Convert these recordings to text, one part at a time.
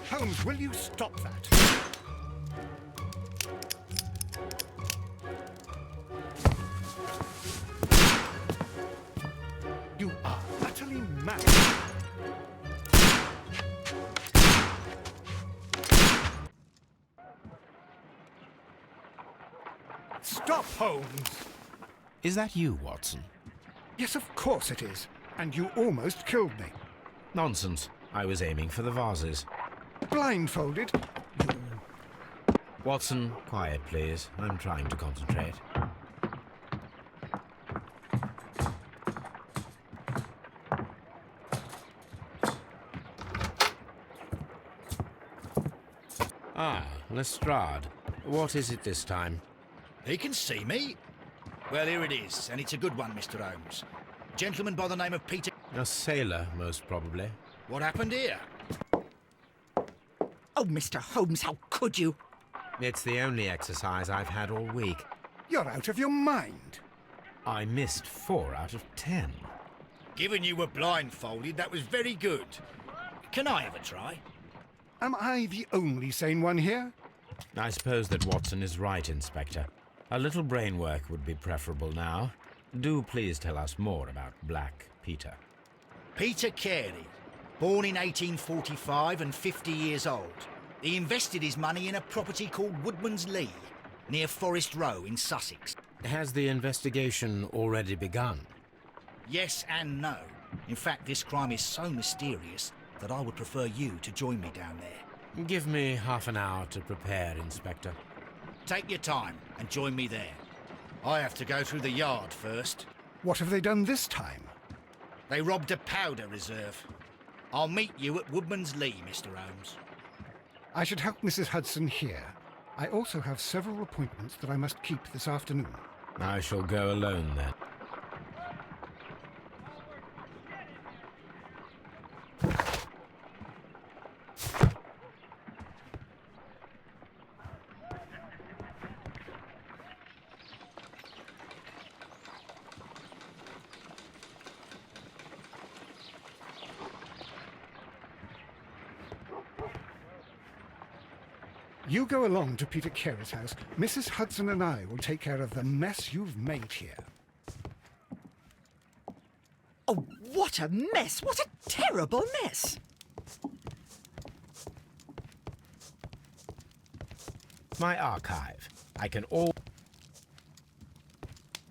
Holmes, will you stop that? You are utterly mad. Stop, Holmes! Is that you, Watson? Yes, of course it is. And you almost killed me. Nonsense. I was aiming for the vases. Blindfolded? Watson, quiet, please. I'm trying to concentrate. Ah, Lestrade. What is it this time? He can see me. Well, here it is, and it's a good one, Mr. Holmes. Gentleman by the name of Peter... A sailor, most probably. What happened here? Oh, Mr. Holmes, how could you? It's the only exercise I've had all week. You're out of your mind. I missed 4 out of 10. Given you were blindfolded, that was very good. Can I have a try? Am I the only sane one here? I suppose that Watson is right, Inspector. A little brain work would be preferable now. Do please tell us more about Black Peter. Peter Carey, born in 1845 and 50 years old. He invested his money in a property called Woodman's Lee, near Forest Row in Sussex. Has the investigation already begun? Yes and no. In fact, this crime is so mysterious that I would prefer you to join me down there. Give me half an hour to prepare, Inspector. Take your time and join me there. I have to go through the yard first. What have they done this time? They robbed a powder reserve. I'll meet you at Woodman's Lee, Mr. Holmes. I should help Mrs. Hudson here. I also have several appointments that I must keep this afternoon. I shall go alone then. You go along to Peter Carey's house. Mrs. Hudson and I will take care of the mess you've made here. Oh, what a mess! What a terrible mess! My archive. I can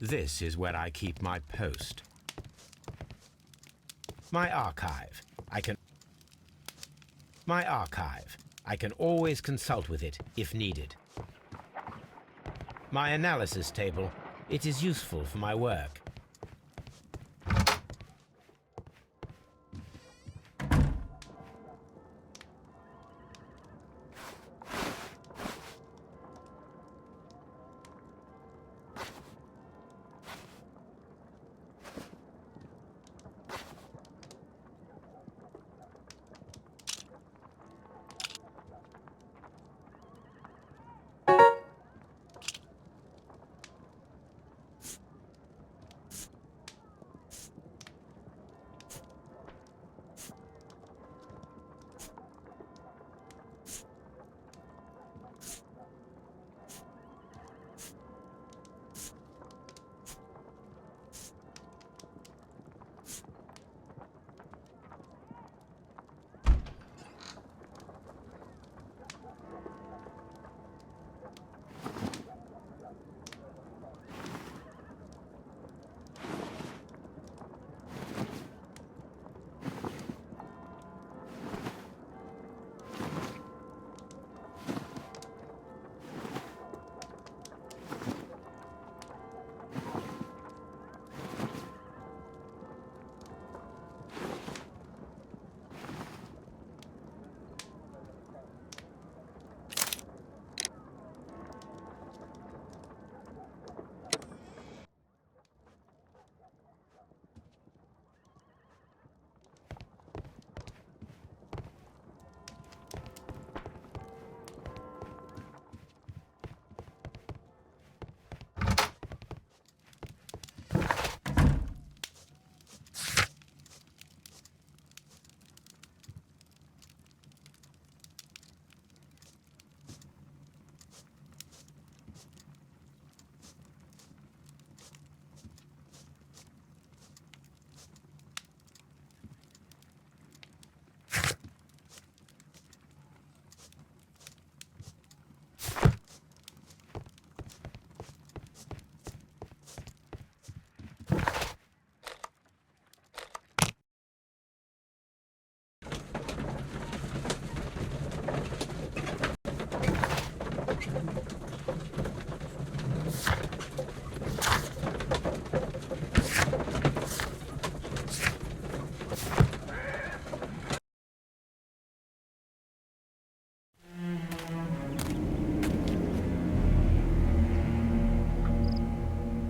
This is where I keep my post. My archive. My archive. I can always consult with it if needed. My analysis table. It is useful for my work.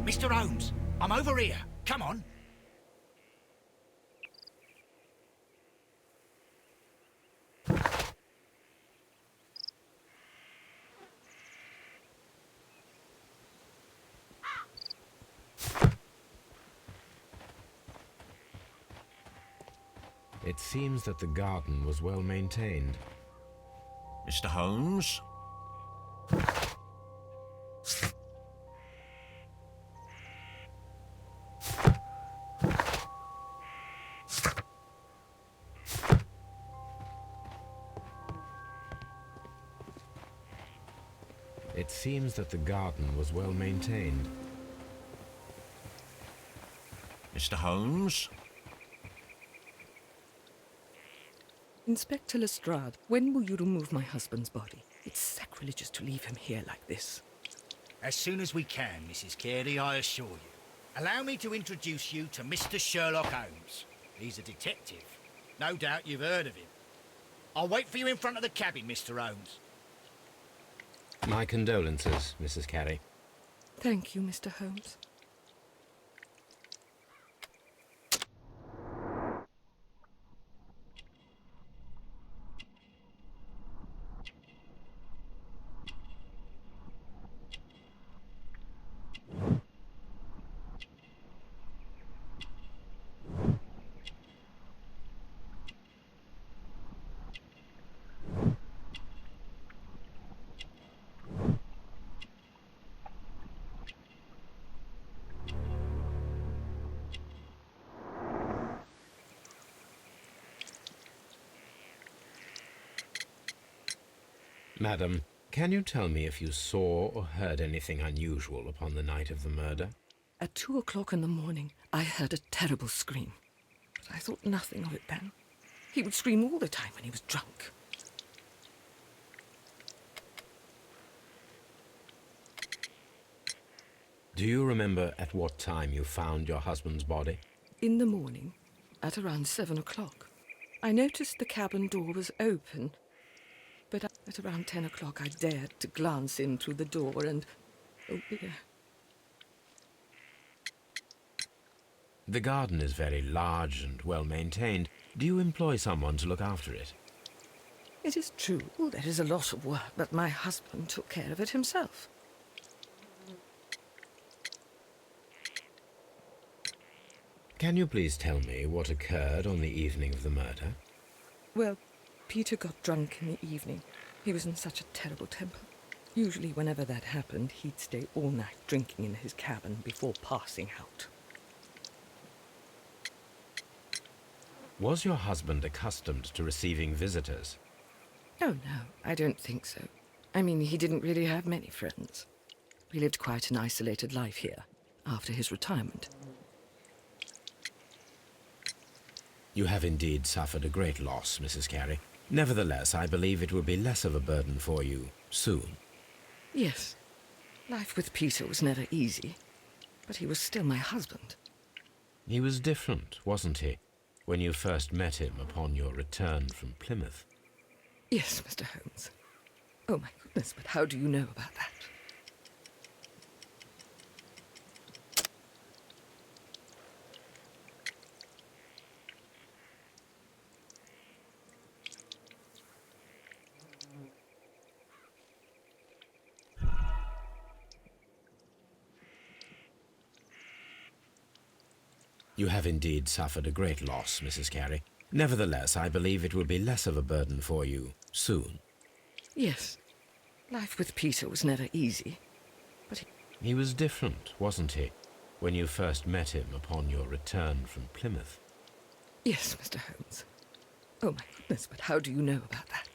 Mr. Holmes, I'm over here. Come on. It seems that the garden was well maintained. Mr. Holmes? It seems that the garden was well maintained. Mr. Holmes? Inspector Lestrade, when will you remove my husband's body? It's sacrilegious to leave him here like this. As soon as we can, Mrs. Carey, I assure you. Allow me to introduce you to Mr. Sherlock Holmes. He's a detective. No doubt you've heard of him. I'll wait for you in front of the cabin, Mr. Holmes. My condolences, Mrs. Carey. Thank you, Mr. Holmes. Madam, can you tell me if you saw or heard anything unusual upon the night of the murder? At 2 o'clock in the morning, I heard a terrible scream. But I thought nothing of it then. He would scream all the time when he was drunk. Do you remember at what time you found your husband's body? In the morning, at around 7 o'clock, I noticed the cabin door was open. But at around 10 o'clock, I dared to glance in through the door and... oh dear. The garden is very large and well maintained. Do you employ someone to look after it? It is true, there is a lot of work, but my husband took care of it himself. Can you please tell me what occurred on the evening of the murder? Well, Peter got drunk in the evening. He was in such a terrible temper. Usually whenever that happened, he'd stay all night drinking in his cabin before passing out. Was your husband accustomed to receiving visitors? Oh, no, I don't think so. I mean, he didn't really have many friends. He lived quite an isolated life here, after his retirement. You have indeed suffered a great loss, Mrs. Carey. Nevertheless, I believe it will be less of a burden for you soon. Yes. Life with Peter was never easy, but he was still my husband. He was different, wasn't he, when you first met him upon your return from Plymouth? Yes, Mr. Holmes. Oh, my goodness, but how do you know about that? You have indeed suffered a great loss, Mrs. Carey. Nevertheless, I believe it will be less of a burden for you soon. Yes. Life with Peter was never easy, but he was different, wasn't he, when you first met him upon your return from Plymouth? Yes, Mr. Holmes. Oh, my goodness, but how do you know about that?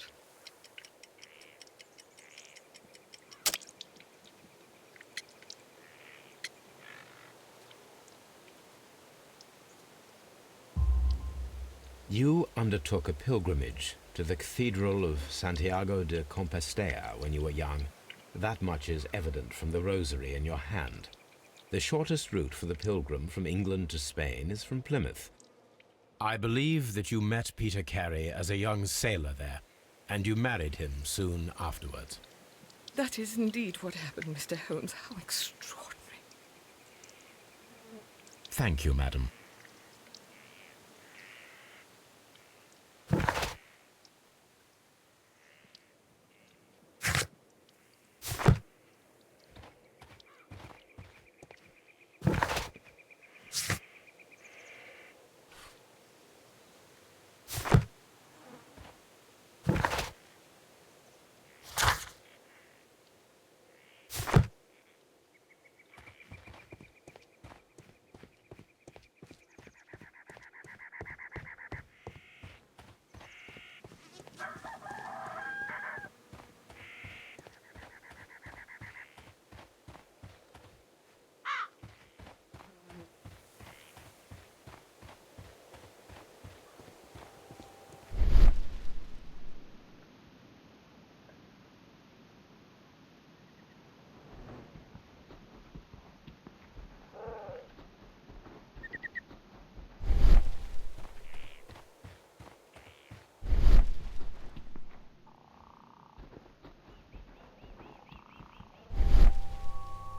You undertook a pilgrimage to the Cathedral of Santiago de Compostela when you were young. That much is evident from the rosary in your hand. The shortest route for the pilgrim from England to Spain is from Plymouth. I believe that you met Peter Carey as a young sailor there, and you married him soon afterwards. That is indeed what happened, Mr. Holmes. How extraordinary. Thank you, madam.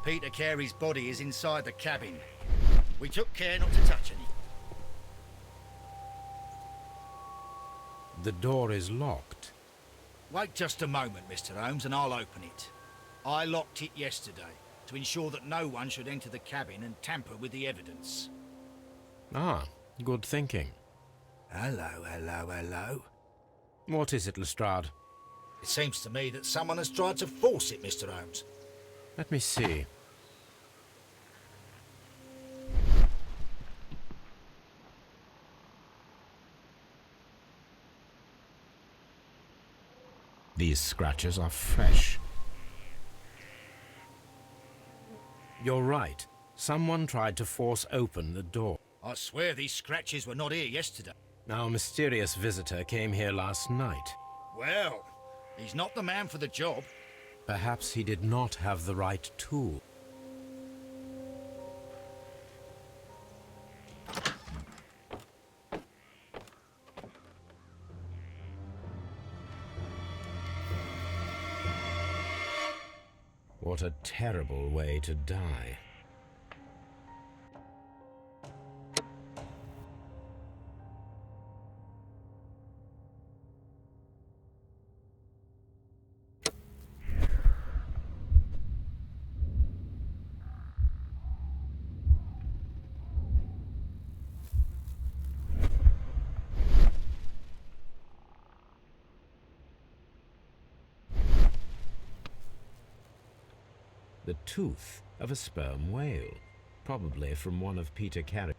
Peter Carey's body is inside the cabin. We took care not to touch any. The door is locked. Wait just a moment, Mr. Holmes, and I'll open it. I locked it yesterday to ensure that no one should enter the cabin and tamper with the evidence. Ah, good thinking. Hello, hello, hello. What is it, Lestrade? It seems to me that someone has tried to force it, Mr. Holmes. Let me see. These scratches are fresh. You're right. Someone tried to force open the door. I swear these scratches were not here yesterday. Our mysterious visitor came here last night. Well, he's not the man for the job. Perhaps he did not have the right tool. What a terrible way to die. The tooth of a sperm whale, probably from one of Peter Carey.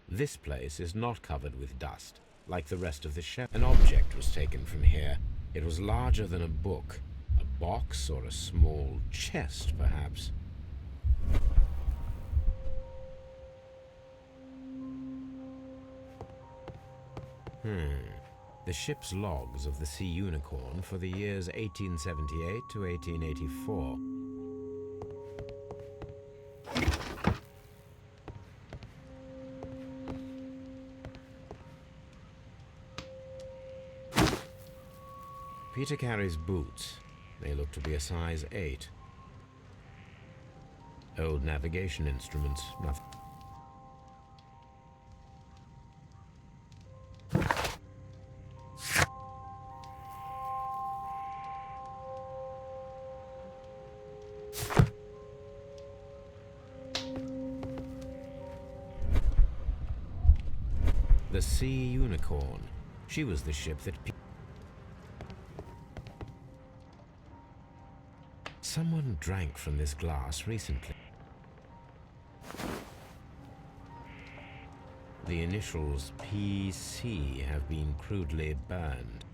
This place is not covered with dust, like the rest of the shell. An object was taken from here. It was larger than a book. A box or a small chest, perhaps. The ship's logs of the Sea Unicorn for the years 1878 to 1884. Peter Carey's boots. They look to be a size 8. Old navigation instruments, nothing. The Sea Unicorn. She was the ship that... Someone drank from this glass recently. The initials PC have been crudely burned.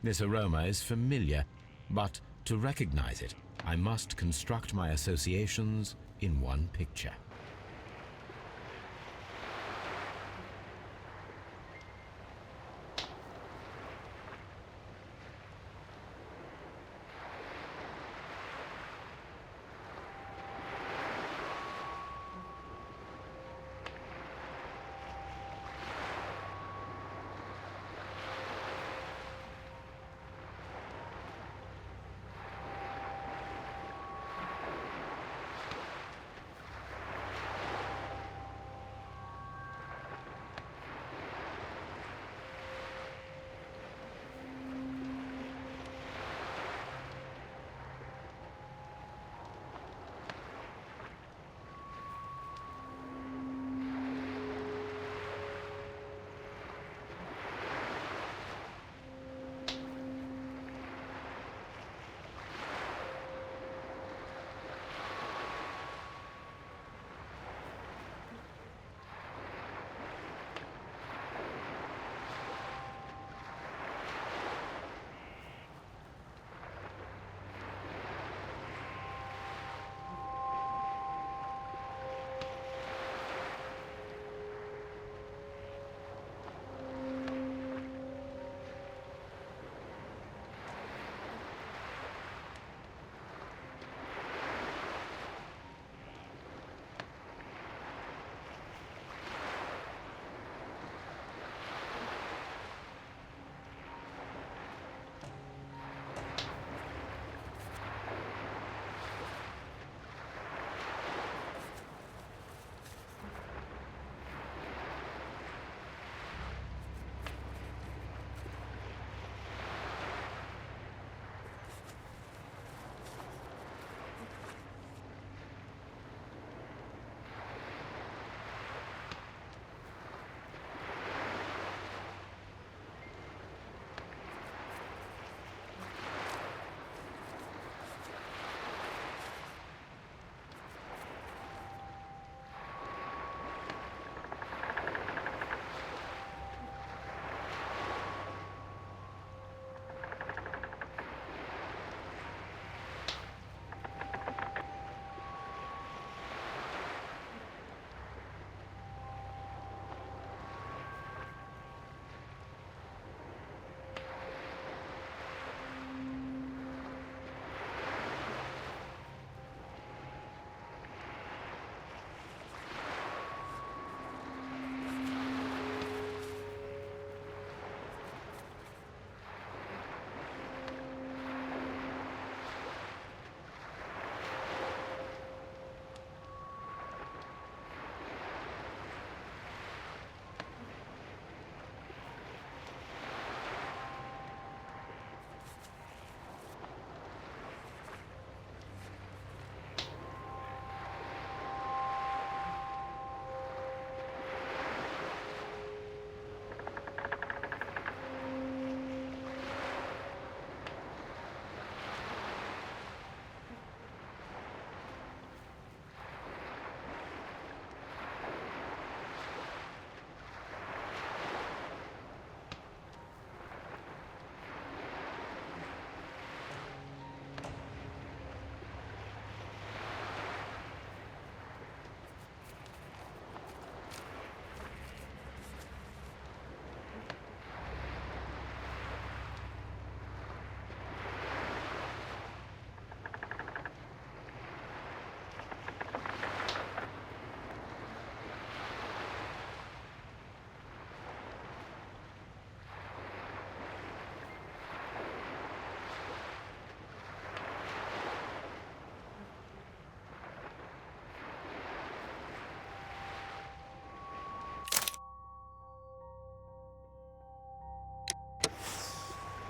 This aroma is familiar, but to recognize it, I must construct my associations in one picture.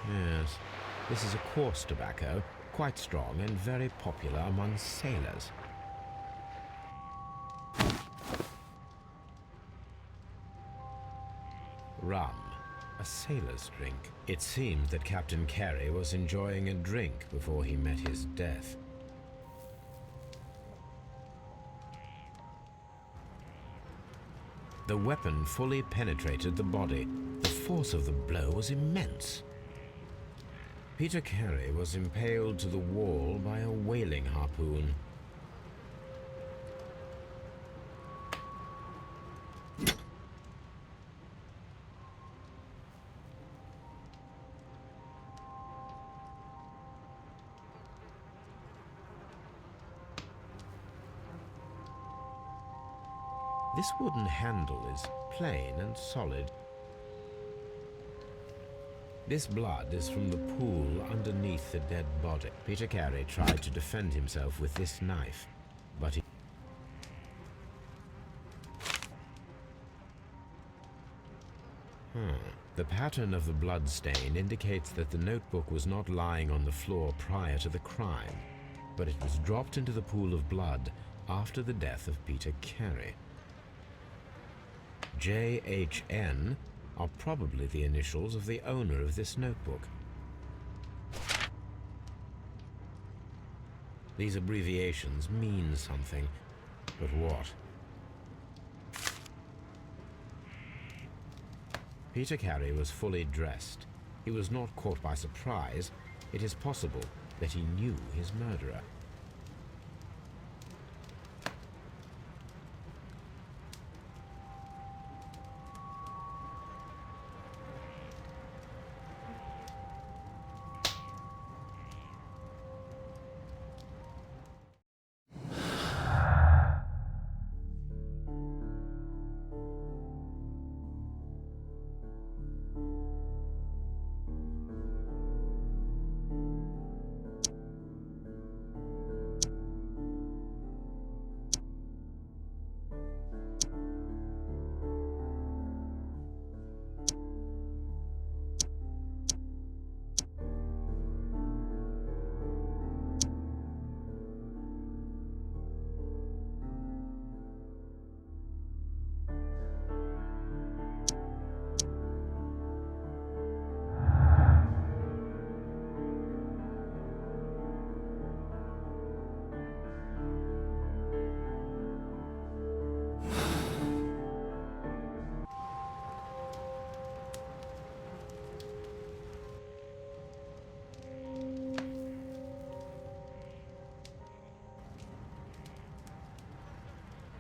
Yes, this is a coarse tobacco, quite strong and very popular among sailors. Rum, a sailor's drink. It seemed that Captain Carey was enjoying a drink before he met his death. The weapon fully penetrated the body. The force of the blow was immense. Peter Carey was impaled to the wall by a whaling harpoon. This wooden handle is plain and solid. This blood is from the pool underneath the dead body. Peter Carey tried to defend himself with this knife, but he... The pattern of the blood stain indicates that the notebook was not lying on the floor prior to the crime, but it was dropped into the pool of blood after the death of Peter Carey. JHN are probably the initials of the owner of this notebook. These abbreviations mean something, but what? Peter Carey was fully dressed. He was not caught by surprise. It is possible that he knew his murderer.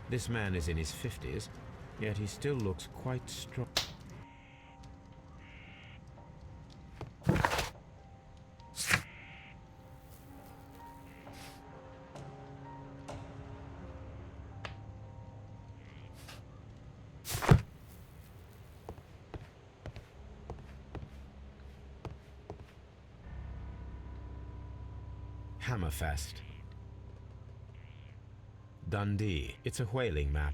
This man is in his 50s, yet he still looks quite strong. Hammerfest. Dundee. It's a whaling map.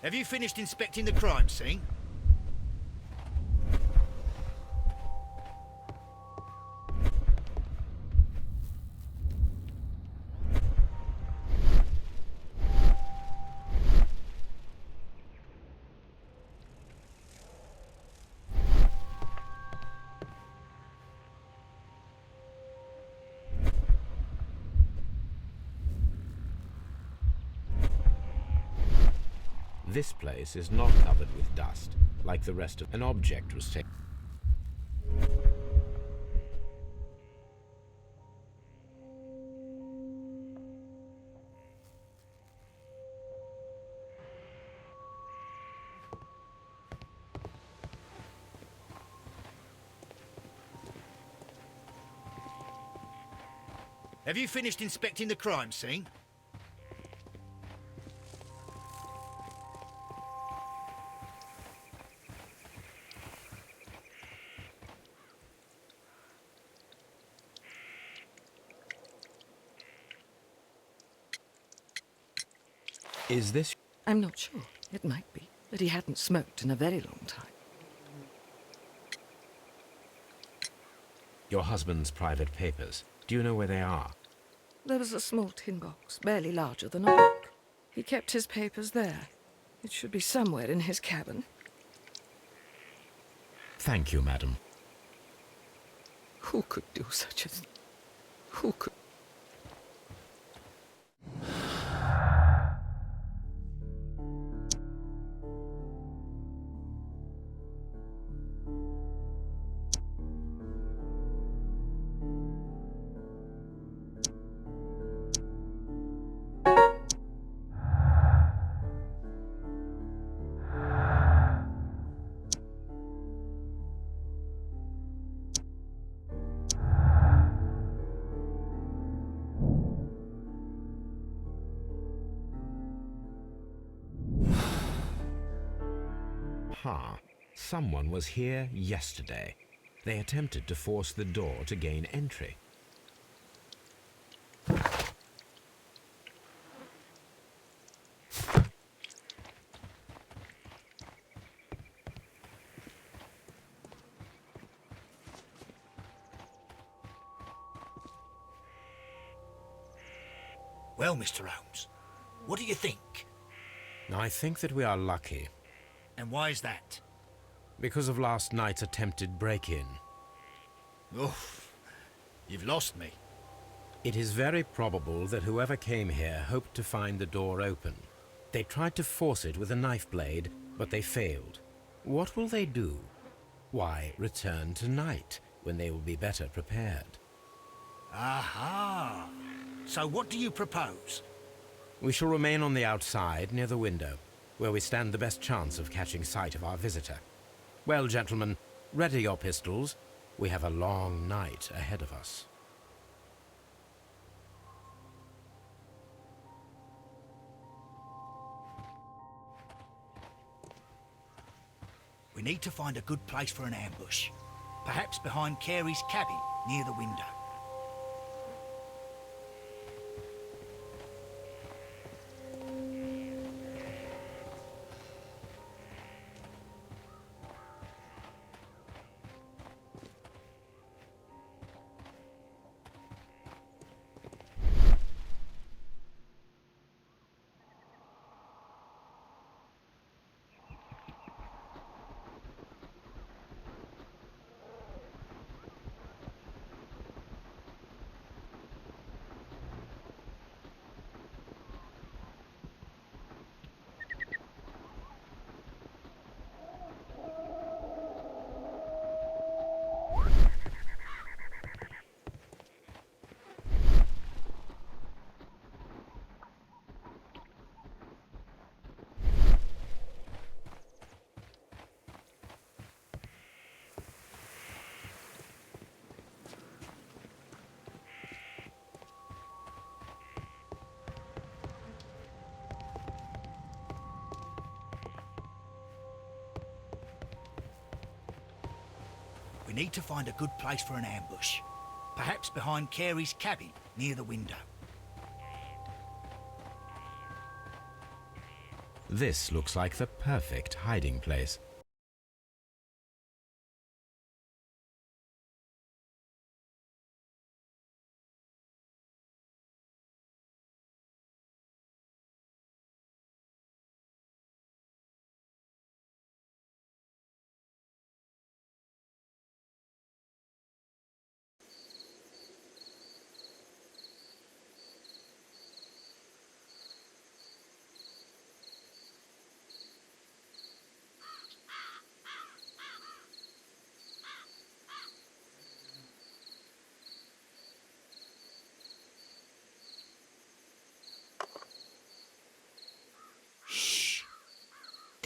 Have you finished inspecting the crime scene? This place is not covered with dust, like the rest of an object was taken. Have you finished inspecting the crime scene? Is this... I'm not sure. It might be, but he hadn't smoked in a very long time. your husband's private papers? Do you know where they are? There was a small tin box, barely larger than a book. He kept his papers there. It should be somewhere in his cabin. Thank you, madam. Who could do such a thing? Who could... Someone was here yesterday. They attempted to force the door to gain entry. Well, Mr. Holmes, what do you think? I think that we are lucky. And why is that? Because of last night's attempted break-in. Oof, you've lost me. It is very probable that whoever came here hoped to find the door open. They tried to force it with a knife blade, but they failed. What will they do? Why, return tonight, when they will be better prepared. Aha! So what do you propose? We shall remain on the outside, near the window, where we stand the best chance of catching sight of our visitor. Well, gentlemen, ready your pistols. We have a long night ahead of us. We need to find a good place for an ambush. Perhaps behind Carey's cabin, near the window. We need to find a good place for an ambush. Perhaps behind Carey's cabin, near the window. This looks like the perfect hiding place.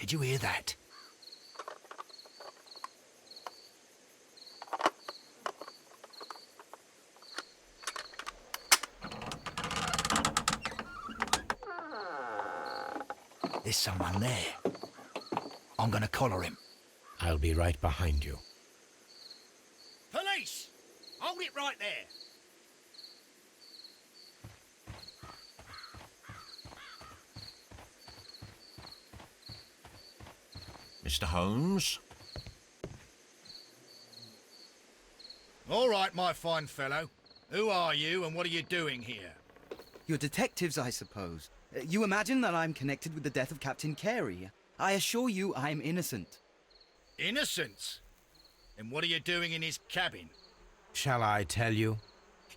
Did you hear that? There's someone there. I'm gonna collar him. I'll be right behind you. Police! Hold it right there! Mr. Holmes? All right, my fine fellow. Who are you and what are you doing here? You're detectives, I suppose. You imagine that I'm connected with the death of Captain Carey. I assure you I'm innocent. Innocent? And what are you doing in his cabin? Shall I tell you?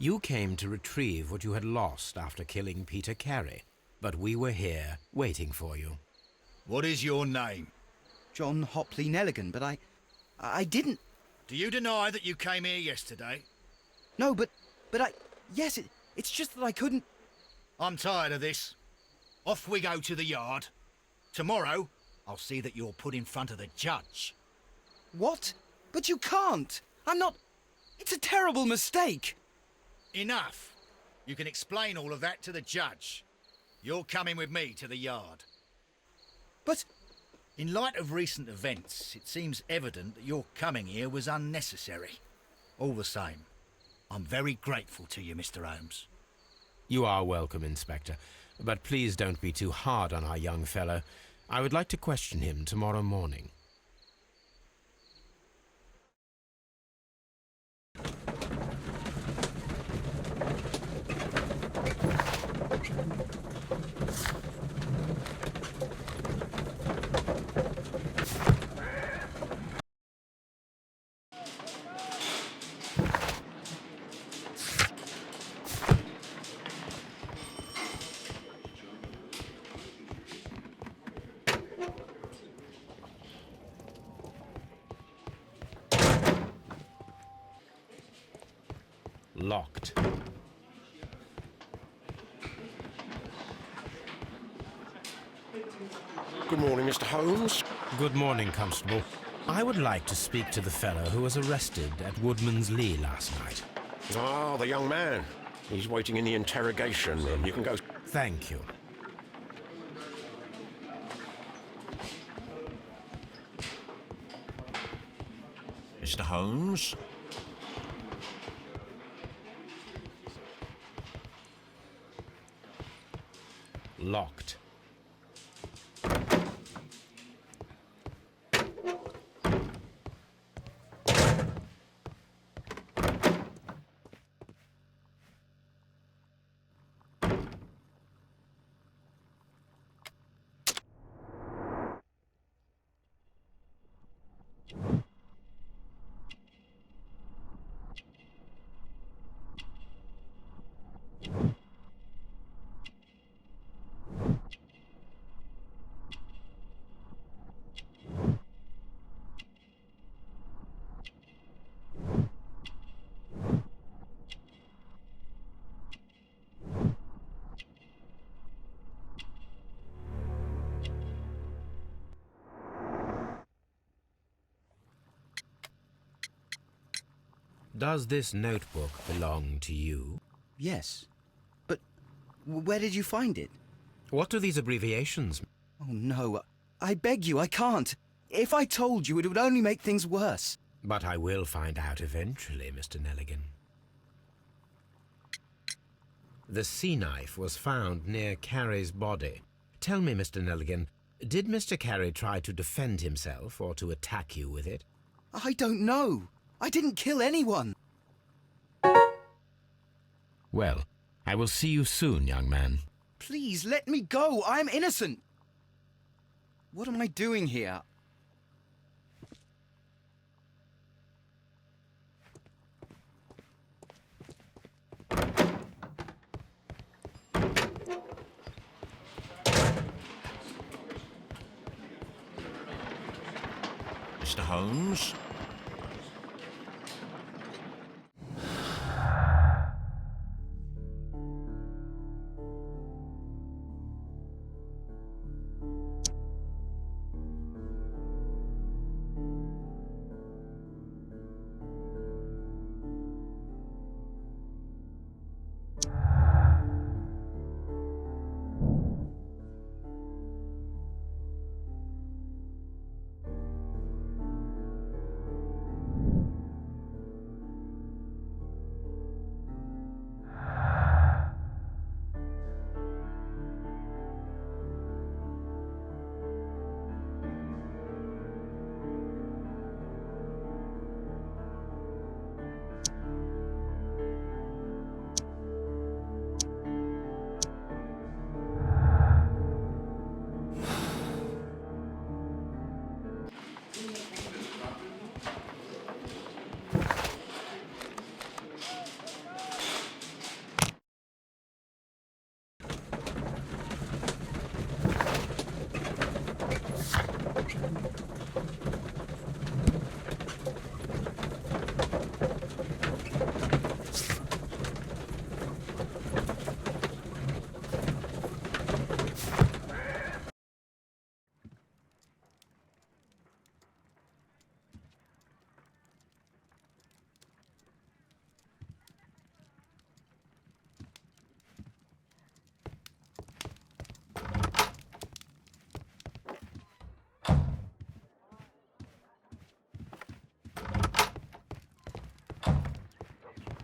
You came to retrieve what you had lost after killing Peter Carey, but we were here waiting for you. What is your name? John Hopley Nelligan, but I didn't... Do you deny that you came here yesterday? No, but yes, it's just that I couldn't... I'm tired of this. Off we go to the yard. Tomorrow, I'll see that you're put in front of the judge. What? But you can't! I'm not... It's a terrible mistake! Enough. You can explain all of that to the judge. You're coming with me to the yard. But... In light of recent events, it seems evident that your coming here was unnecessary. All the same, I'm very grateful to you, Mr. Holmes. You are welcome, Inspector, but please don't be too hard on our young fellow. I would like to question him tomorrow morning. Locked. Good morning, Mr. Holmes. Good morning, Constable. I would like to speak to the fellow who was arrested at Woodman's Lee last night. Ah, the young man. He's waiting in the interrogation room. You can go... Thank you. Mr. Holmes? Locked. Does this notebook belong to you? Yes. But where did you find it? What do these abbreviations mean? Oh, no. I beg you, I can't. If I told you, it would only make things worse. But I will find out eventually, Mr. Nelligan. The sea knife was found near Carey's body. Tell me, Mr. Nelligan, did Mr. Carey try to defend himself or to attack you with it? I don't know. I didn't kill anyone. Well, I will see you soon, young man. Please, let me go. I'm innocent. What am I doing here? Mr. Holmes?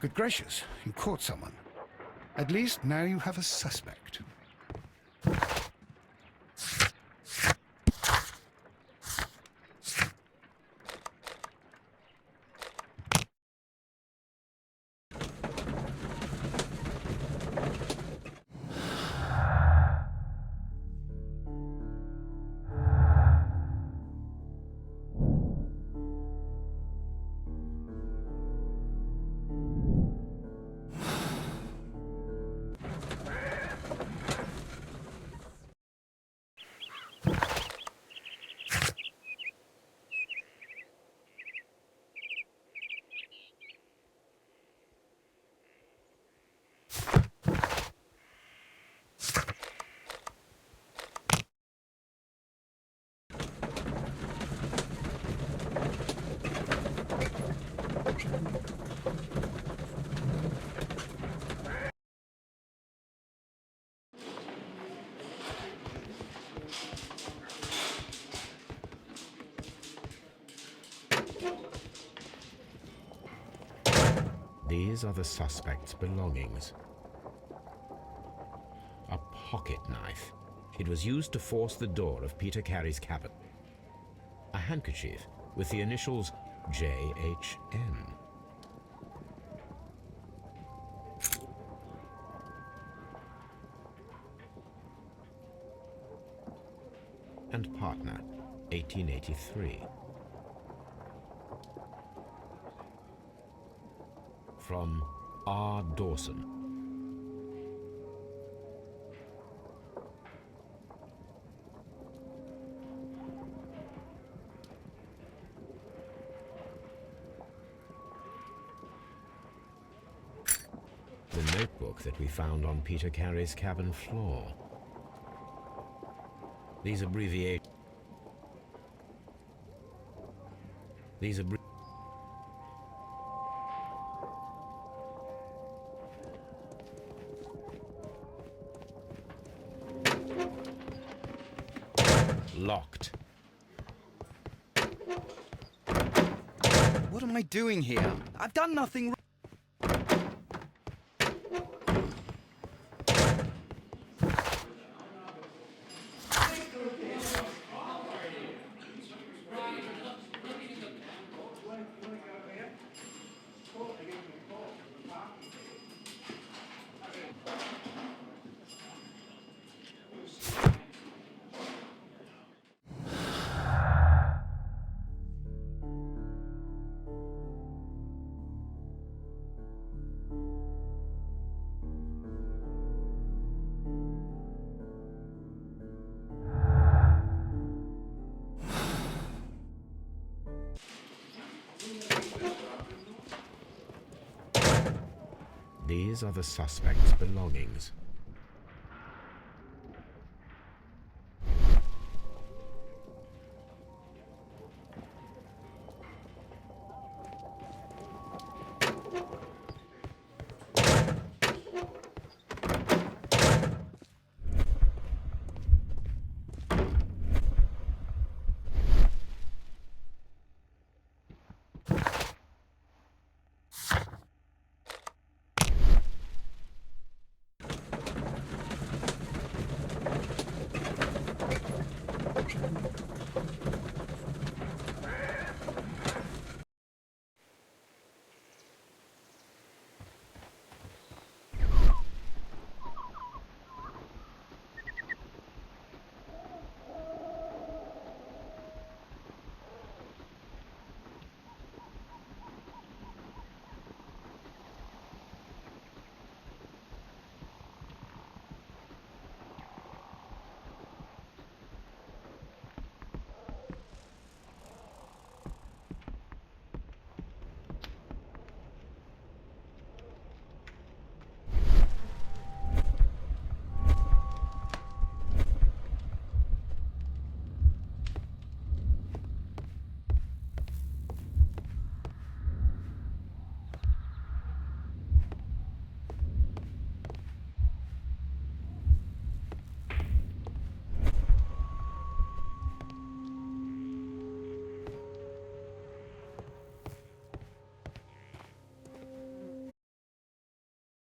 Good gracious, you caught someone. At least now you have a suspect. These are the suspect's belongings. A pocket knife. It was used to force the door of Peter Carey's cabin. A handkerchief with the initials J.H.N. And partner, 1883. From R. Dawson. The notebook that we found on Peter Carey's cabin floor. These abbreviations. Locked. What am I doing here? I've done nothing wrong. These are the suspect's belongings.